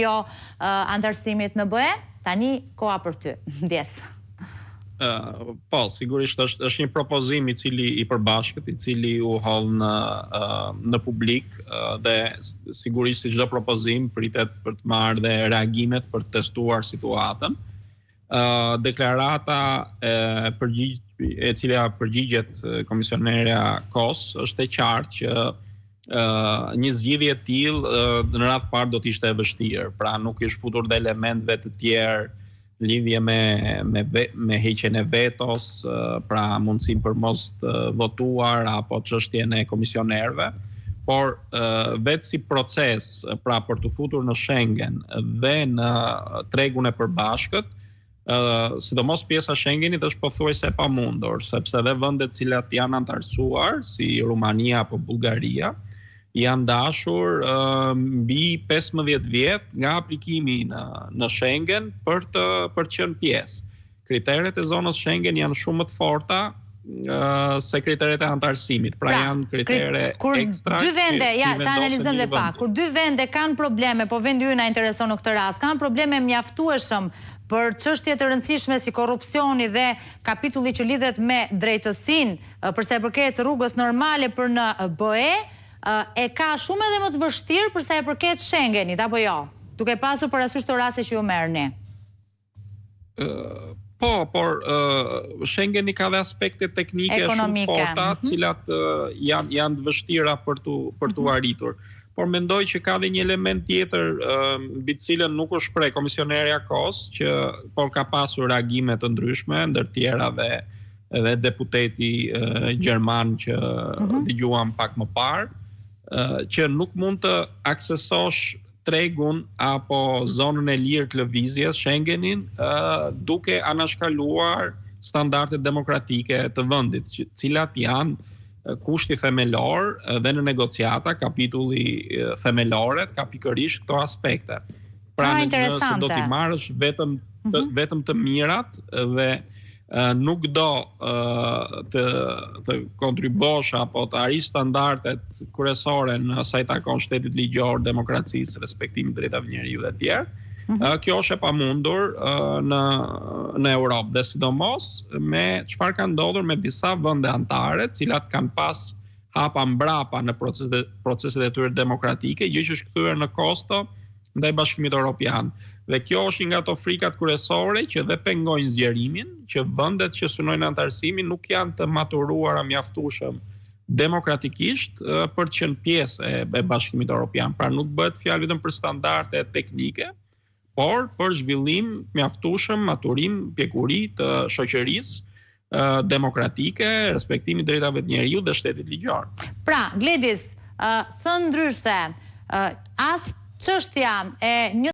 jo antarësimit në BE, tani koha për ty, ndjes. Po, sigurisht është një propozim i cili i përbashkët, i cili u holl në publik dhe sigurisht si çdo propozim pritet për të marrë dhe reagimet për të testuar situatën. Deklarata e cila përgjigjet komisionerja Kos është e qartë që një zgjidhje e tillë në radhë parë do të ishte e vështirë, pra nuk është futur dhe elementve të tjerë lidhje me heqjen e vetos, pra mundësinë për mos të votuar apo çështjen e komisionerëve, por vetë si proces, pra për të futur në Schengen dhe në tregun e përbashkët, sidomos pjesa Schengenit është pothuajse e pamundur, sepse dhe vendet cilat janë antarësuar, si Rumania apo Bullgaria, janë dashur mbi 15 vjet nga aplikimi në Schengen për të qenë pjesë. Kriteret e zonës Schengen janë shumë më të forta se kriteret e antarësimit. Pra janë kritere ekstra. Dy vende, ta analizojmë dhe pak. Kur dy vende kanë probleme, po vendi ynë na intereson në këtë rast, kanë probleme mjaftueshëm për çështje të rëndësishme si korrupsioni dhe kapitulli që lidhet me drejtësinë për sa i përket rrugës normale për në BE, e ka shumë edhe më të vështirë për sa i përket Schengenit, apo jo? Duke pasur parasysh të raste që ju merrni. Po, por Schengeni ka dhe aspekte teknike shumë forta, cilat janë të vështira për tu arritur. Por mendoj që ka dhe një element tjetër mbi të cilën nuk u shpreh komisionerja Kos, por ka pasur reagime të ndryshme, ndër tjera dhe deputeti gjerman që dëgjuam pak më parë, që nuk mund të aksesosh tregun apo zonën e lirë të lëvizjes Schengenin duke anashkaluar standardet demokratike të vendit, cilat janë kushti themelor dhe në negociata kapitulli themeloret ka pikërisht këto aspekte. Pra nëse do t'i marrësh vetëm të mirat dhe nuk do të kontribosh apo të arrish standardet kryesore në sa i takon shtetit ligjor, demokracisë, respektimit drejtave të njeriut dhe tjerë, kjo është e pamundur në Europë, dhe sidomos me çfarë ka ndodhur me disa vende anëtare, cilat kanë pas hapa mbrapa në proceset e tyre demokratike, gjë që është kthyer në kosto ndaj Bashkimit Evropian. Dhe kjo është nga ato frikat kryesore që dhe pengojnë zgjerimin, që vendet që synojnë antarësimin nuk janë të maturuara mjaftueshëm demokratikisht për të qenë pjesë e Bashkimit Evropian. Pra nuk bëhet fjalë vetëm për standarde teknike, por për zhvillim mjaftueshëm, maturim, pjekuri të shoqërisë demokratike, respektimi drejtave të njeriut dhe shtetit ligjor. Pra, Gledis, thënë ndryshe, as çështja e një